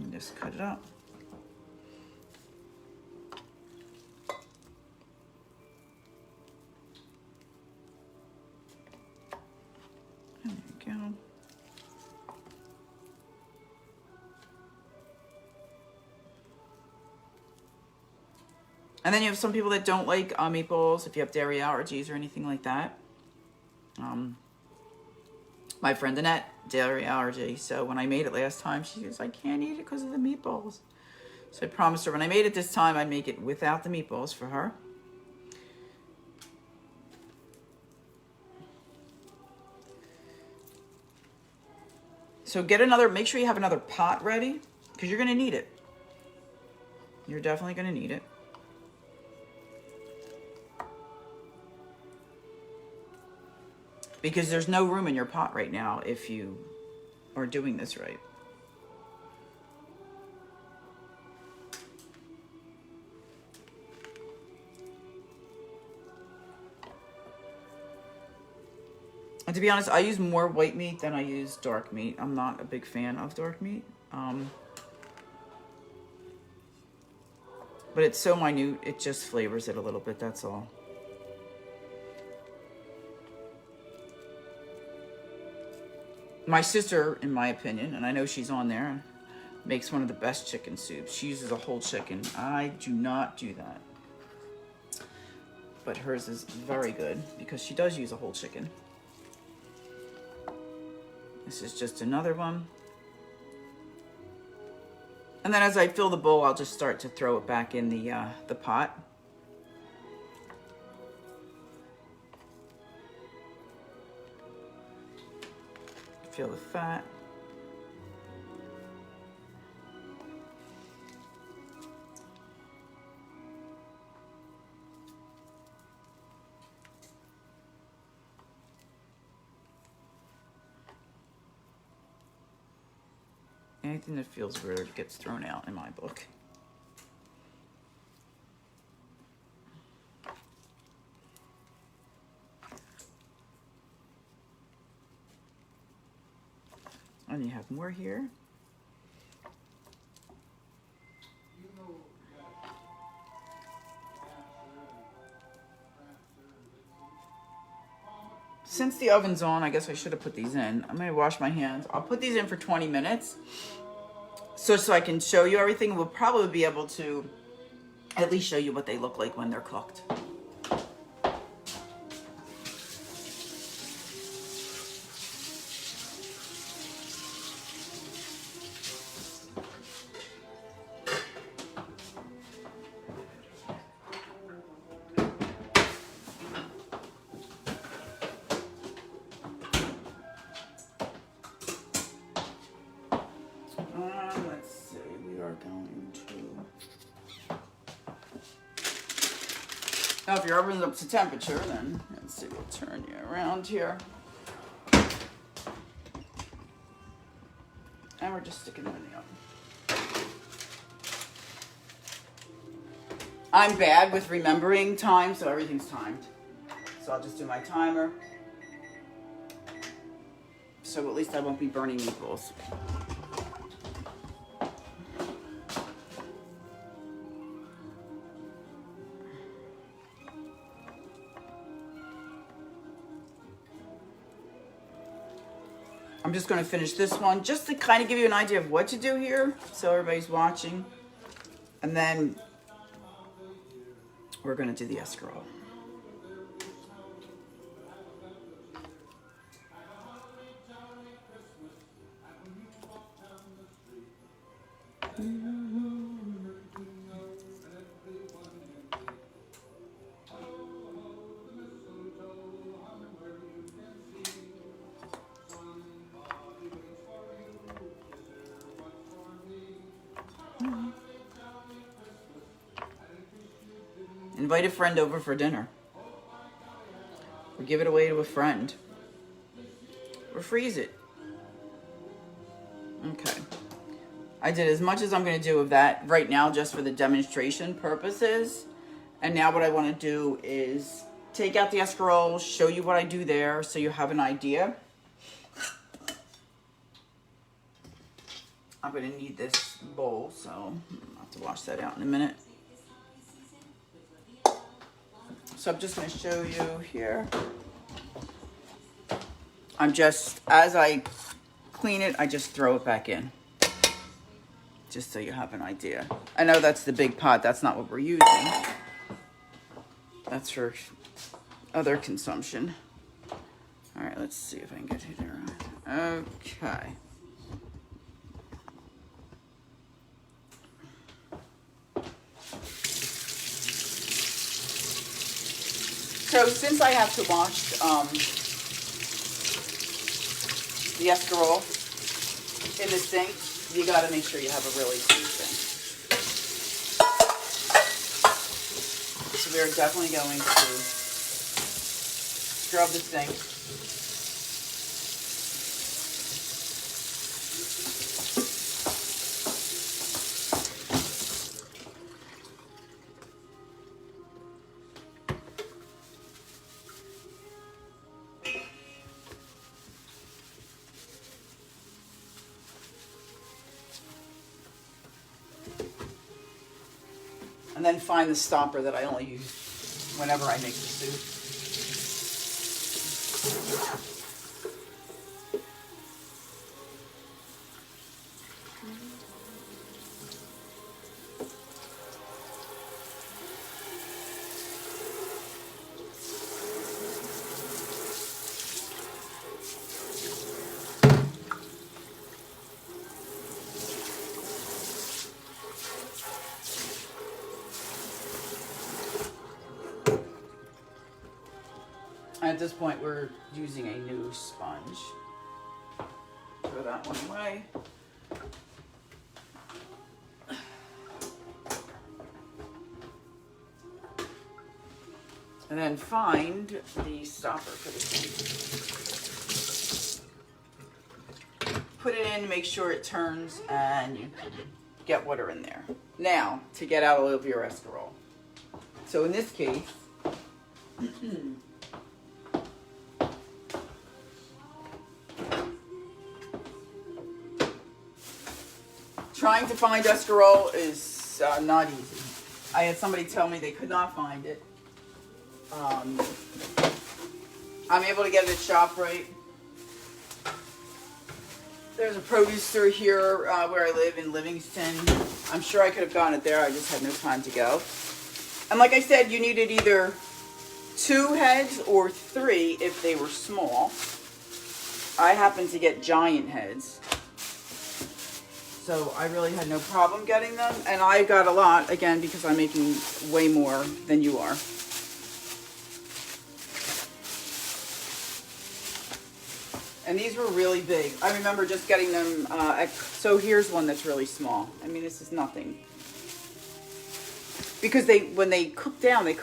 And just cut it up. And there you go. And then you have some people that don't like meatballs if you have dairy allergies or anything like that. My friend Annette, dairy allergy. So when I made it last time, she was like, I can't eat it because of the meatballs. So I promised her when I made it this time, I'd make it without the meatballs for her. So make sure you have another pot ready because you're going to need it. You're definitely going to need it. Because there's no room in your pot right now if you are doing this right. And to be honest, I use more white meat than I use dark meat. I'm not a big fan of dark meat. But it's so minute, it just flavors it a little bit, that's all. My sister, in my opinion, and I know she's on there, makes one of the best chicken soups. She uses a whole chicken. I do not do that. But hers is very good because she does use a whole chicken. This is just another one. And then as I fill the bowl, I'll just start to throw it back in the pot. Feel the fat. Anything that feels weird gets thrown out in my book. And you have more here. Since the oven's on, I guess I should have put these in. I'm gonna wash my hands. I'll put these in for 20 minutes. So I can show you everything. We'll probably be able to at least show you what they look like when they're cooked. Let's see, we are going to... Now if your oven's up to temperature, then let's see, we'll turn you around here. And we're just sticking them in the oven. I'm bad with remembering time, so everything's timed. So I'll just do my timer. So at least I won't be burning meatballs. I'm just going to finish this one just to kind of give you an idea of what to do here so everybody's watching. And then we're going to do the escarole. Invite a friend over for dinner. Or give it away to a friend. Or freeze it. Okay. I did as much as I'm going to do of that right now just for the demonstration purposes. And now what I want to do is take out the escarole, show you what I do there so you have an idea. I'm going to need this bowl, so I'll have to wash that out in a minute. So I'm just going to show you here. I'm just, as I clean it, I just throw it back in. Just so you have an idea. I know that's the big pot. That's not what we're using. That's for other consumption. All right, let's see if I can get it there. Okay. So since I have to wash the escarole in the sink, you got to make sure you have a really clean sink. So we're definitely going to scrub the sink. And then find the stopper that I only use whenever I make the soup. At this point, we're using a new sponge. Throw that one away. And then find the stopper for the sink. Put it in, make sure it turns, and you get water in there. Now, to get out all of your escarole. So in this case, trying to find escarole is not easy. I had somebody tell me they could not find it. I'm able to get it at ShopRite. There's a produce store here where I live in Livingston. I'm sure I could have gotten it there. I just had no time to go. And like I said, you needed either 2 heads or 3 if they were small. I happened to get giant heads. So I really had no problem getting them. And I got a lot, again, because I'm making way more than you are. And these were really big. I remember just getting them, so here's one that's really small. I mean, this is nothing. Because when they cook down to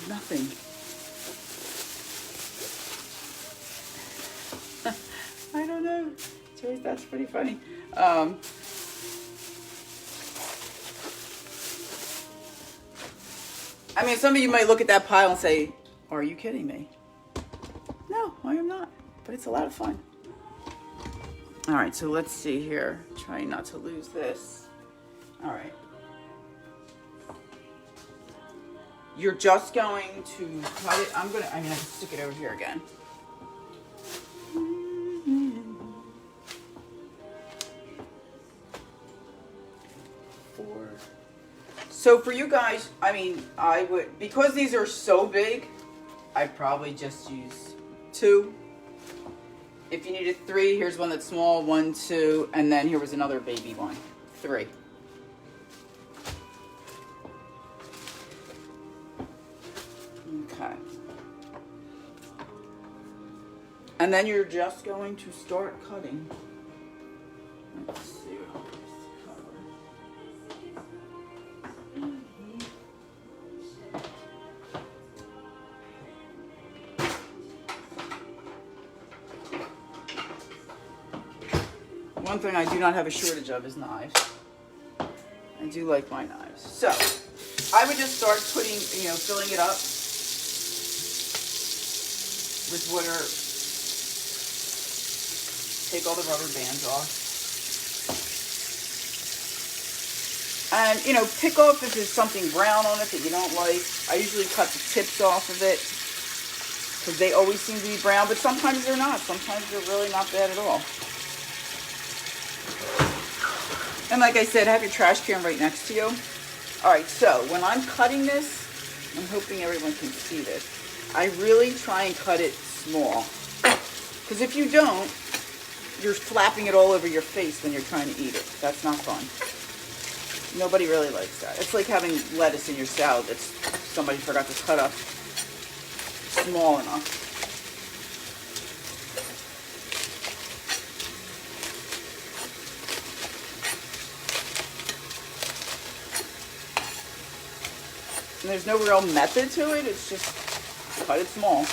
nothing. I don't know. Joyce, that's pretty funny. I mean, some of you might look at that pile and say, are you kidding me? No, I am not. But it's a lot of fun. All right, so let's see here. Trying not to lose this. All right. You're just going to cut it. I can stick it over here again. So for you guys, I mean, I would, because these are so big, I'd probably just use 2. If you needed 3, here's one that's small, 1, 2, and then here was another baby one, 3. Okay. And then you're just going to start cutting. Let's see. One thing I do not have a shortage of is knives. I do like my knives. So, I would just start putting, filling it up with water. Take all the rubber bands off. And, pick off if there's something brown on it that you don't like. I usually cut the tips off of it because they always seem to be brown, but sometimes they're not. Sometimes they're really not bad at all. And like I said, have your trash can right next to you. All right, so when I'm cutting this, I'm hoping everyone can see this. I really try and cut it small. Because if you don't, you're flapping it all over your face when you're trying to eat it. That's not fun. Nobody really likes that. It's like having lettuce in your salad that somebody forgot to cut up small enough. And there's no real method to it. It's just cut it small.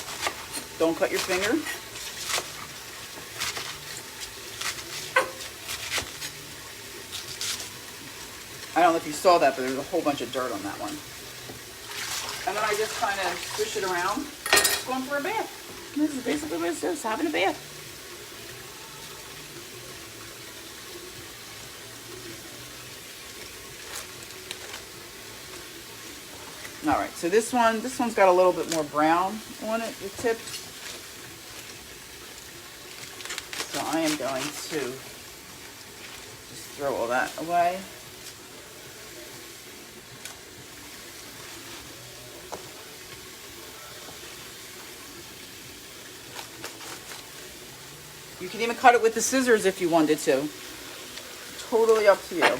Don't cut your finger. I don't know if you saw that, but there's a whole bunch of dirt on that one. And then I just kind of swish it around. It's going for a bath. And this is basically what it is, having a bath. All right, so this one's got a little bit more brown on it, the tips. So I am going to just throw all that away. You can even cut it with the scissors if you wanted to. Totally up to you.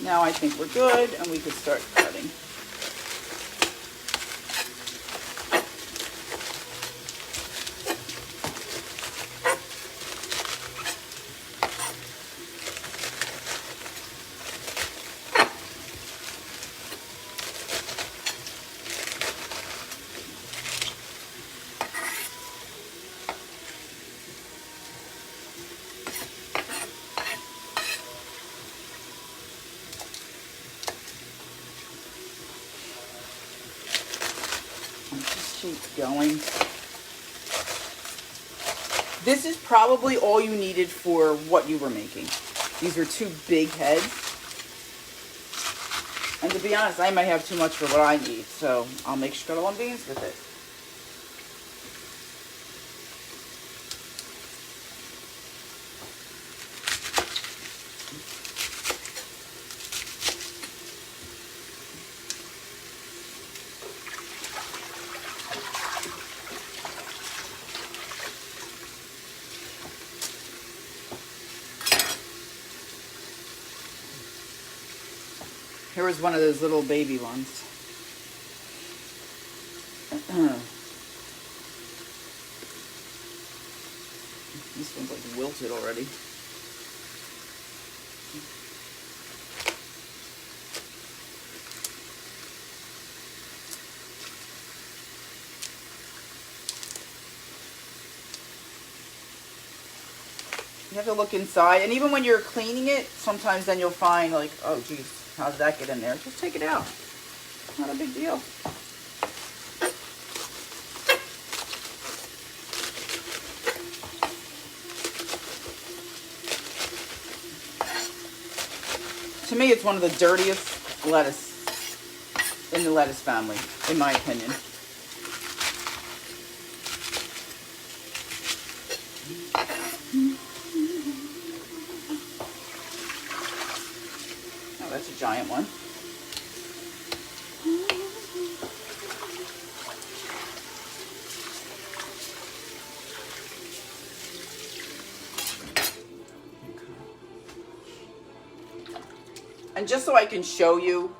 Now I think we're good and we could start cutting. Keep going. This is probably all you needed for what you were making. These are 2 big heads. And to be honest, I might have too much for what I need, so I'll make scuttle and beans with it. Here was one of those little baby ones. This one's like wilted already. You have to look inside, and even when you're cleaning it, sometimes then you'll find like, oh geez, how did that get in there? Just take it out. Not a big deal. To me, it's one of the dirtiest lettuce in the lettuce family, in my opinion. That's a giant one. And just so I can show you,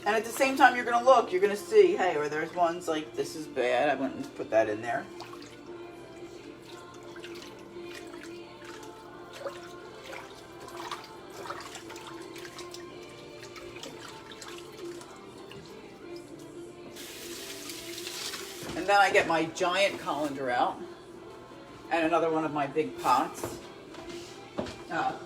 and at the same time you're going to look, you're going to see, hey, or there's ones like, this is bad, I wouldn't put that in there. then I get my giant colander out and another one of my big pots. Not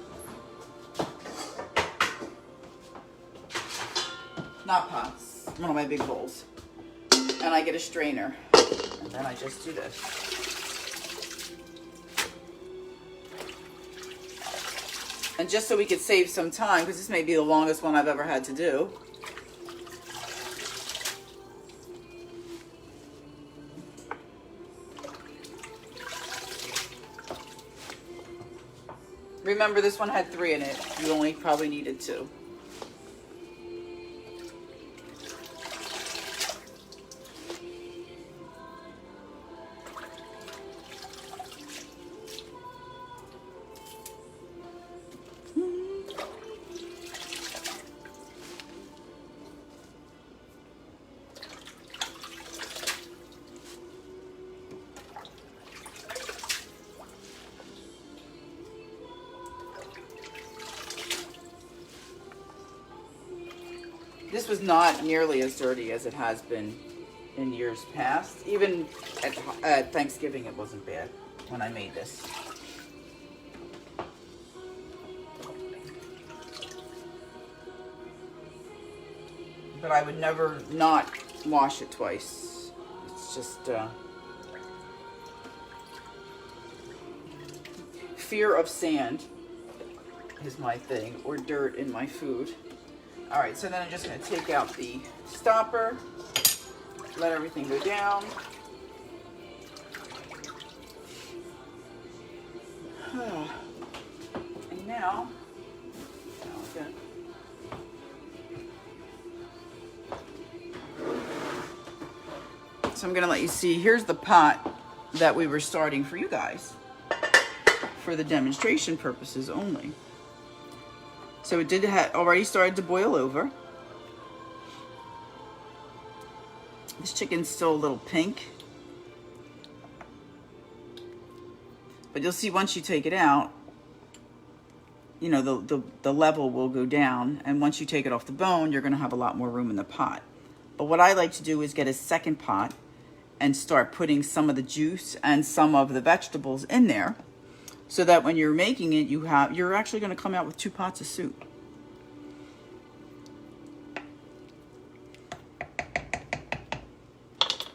pots, one of my big bowls. And I get a strainer. And then I just do this. And just so we could save some time, because this may be the longest one I've ever had to do. Remember, this one had 3 in it. You only probably needed 2. This was not nearly as dirty as it has been in years past. Even at Thanksgiving, it wasn't bad when I made this. But I would never not wash it twice. It's just fear of sand is my thing, or dirt in my food. All right, so then I'm just going to take out the stopper, let everything go down. And now, so I'm going to let you see, here's the pot that we were starting for you guys, for the demonstration purposes only. So it did already started to boil over. This chicken's still a little pink. But you'll see once you take it out, you know, the level will go down. And once you take it off the bone, you're going to have a lot more room in the pot. But what I like to do is get a second pot and start putting some of the juice and some of the vegetables in there. So that when you're making it, you're actually going to come out with 2 pots of soup.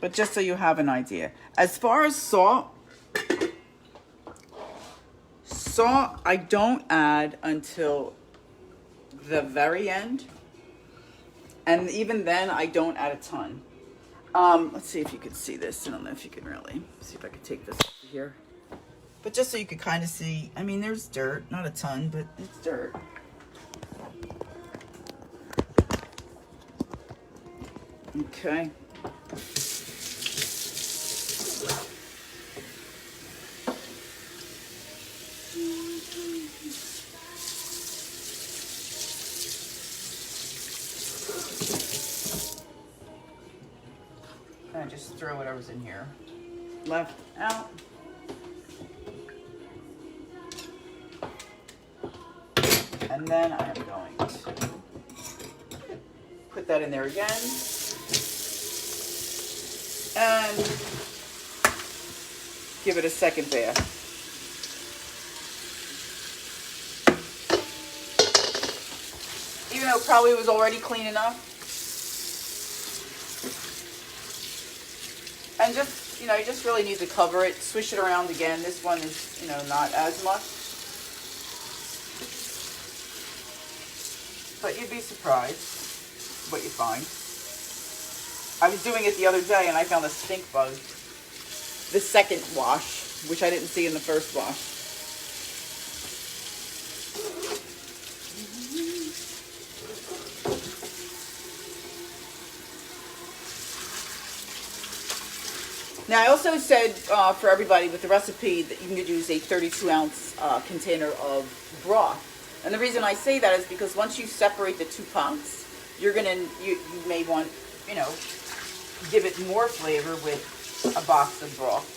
But just so you have an idea. As far as salt I don't add until the very end. And even then, I don't add a ton. Let's see if you can see this. I don't know if you can really. See if I can take this off here. But just so you can kind of see, I mean, there's dirt, not a ton, but it's dirt. Okay. And just throw whatever's in here. Left out. And then I am going to put that in there again. And give it a second bath. Even though it probably was already clean enough. And just, you know, you just really need to cover it. Swish it around again. This one is, you know, not as much. But you'd be surprised what you find. I was doing it the other day and I found a stink bug. The second wash, which I didn't see in the first wash. Now I also said for everybody with the recipe that you can use a 32-ounce container of broth. And the reason I say that is because once you separate the 2 pots, you may want, you know, give it more flavor with a box of broth.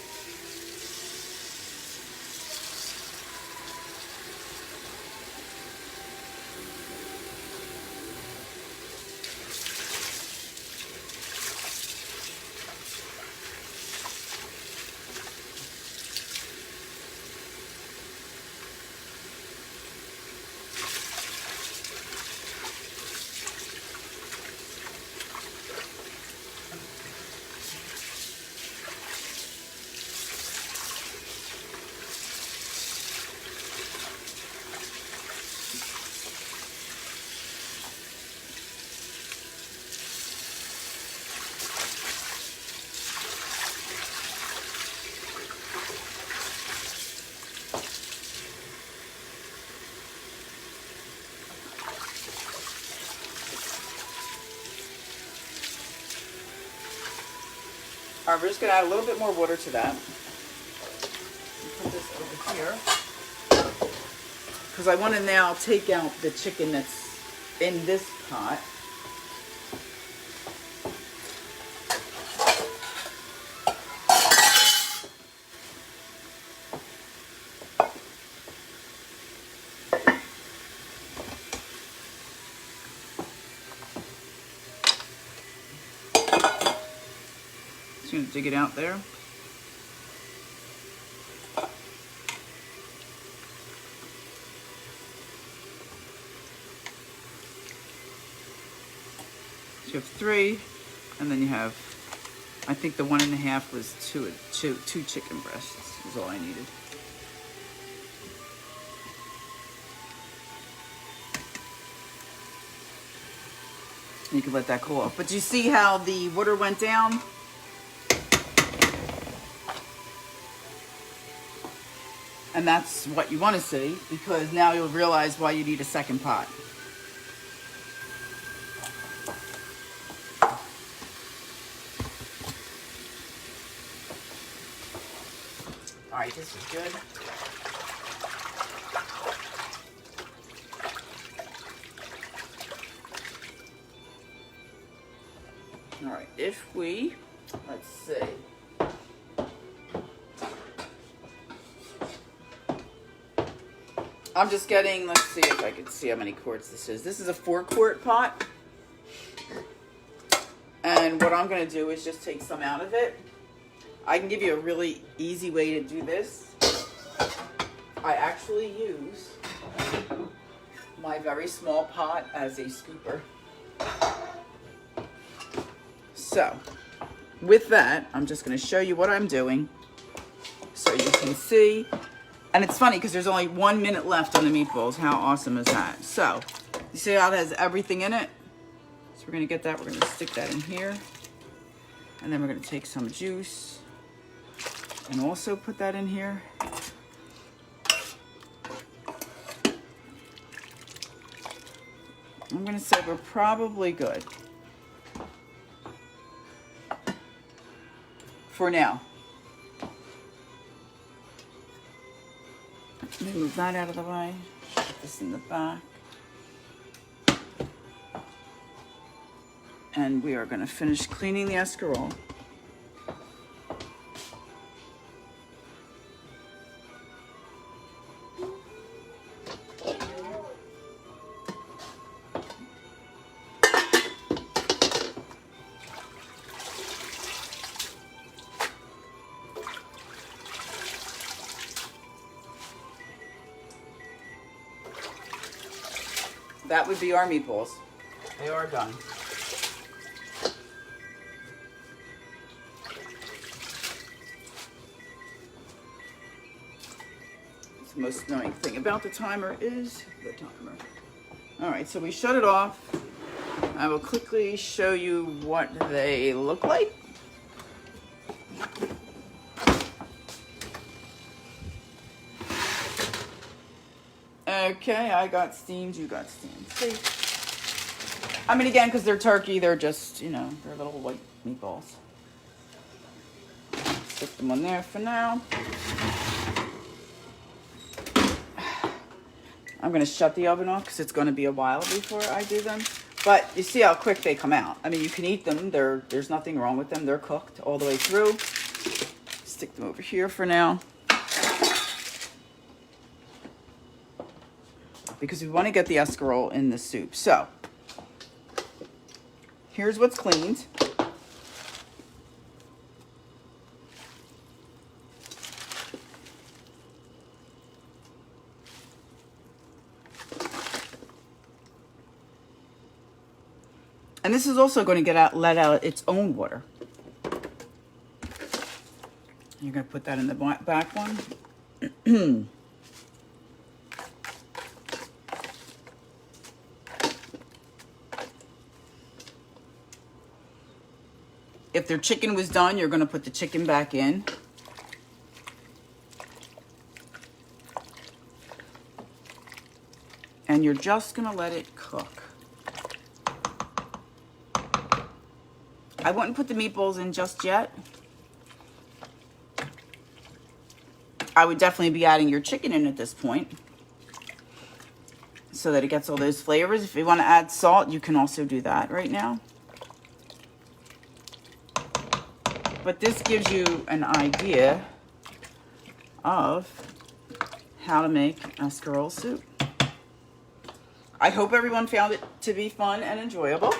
All right, we're just gonna add a little bit more water to that. Put this over here. Because I want to now take out the chicken that's in this pot. Just going to dig it out there. You have 3, and then you have, I think the 1.5 was two chicken breasts is all I needed. You can let that cool off. But do you see how the water went down? And that's what you want to see, because now you'll realize why you need a second pot. All right, this is good. All right, if we, let's see. I'm just getting, let's see if I can see how many quarts this is. This is a 4-quart pot. And what I'm gonna do is just take some out of it. I can give you a really easy way to do this. I actually use my very small pot as a scooper. So, with that, I'm just going to show you what I'm doing so you can see. And it's funny because there's only 1 minute left on the meatballs. How awesome is that? So, you see how it has everything in it? So we're going to get that. We're going to stick that in here. And then we're going to take some juice and also put that in here. I'm going to say we're probably good for now. Let me move that out of the way. Put this in the back. And we are going to finish cleaning the escarole. That would be our meatballs. They are done. The most annoying thing about the timer is the timer. All right, so we shut it off. I will quickly show you what they look like. Okay, I got steamed, you got steamed. See? I mean, again, because they're turkey, they're just, you know, they're little white meatballs. Stick them on there for now. I'm going to shut the oven off because it's going to be a while before I do them. But you see how quick they come out. I mean, you can eat them. There's nothing wrong with them. They're cooked all the way through. Stick them over here for now. Because we want to get the escarole in the soup. So, here's what's cleaned. And this is also going to let out its own water. You're going to put that in the back one. If their chicken was done, you're going to put the chicken back in. And you're just going to let it cook. I wouldn't put the meatballs in just yet I would definitely be adding your chicken in at this point so that it gets all those flavors. If you want to add salt, you can also do that right now. But this gives you an idea of how to make escarole soup. I hope everyone found it to be fun and enjoyable.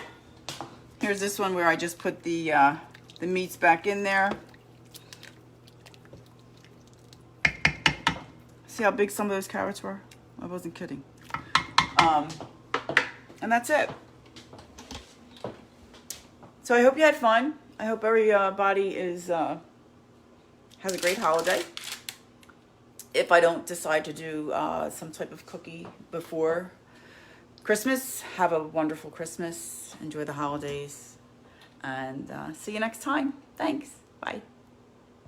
Here's this one where I just put the meats back in there. See how big some of those carrots were? I wasn't kidding. And that's it. So I hope you had fun. I hope everybody has a great holiday. If I don't decide to do some type of cookie before Christmas, have a wonderful Christmas. Enjoy the holidays. And see you next time. Thanks. Bye.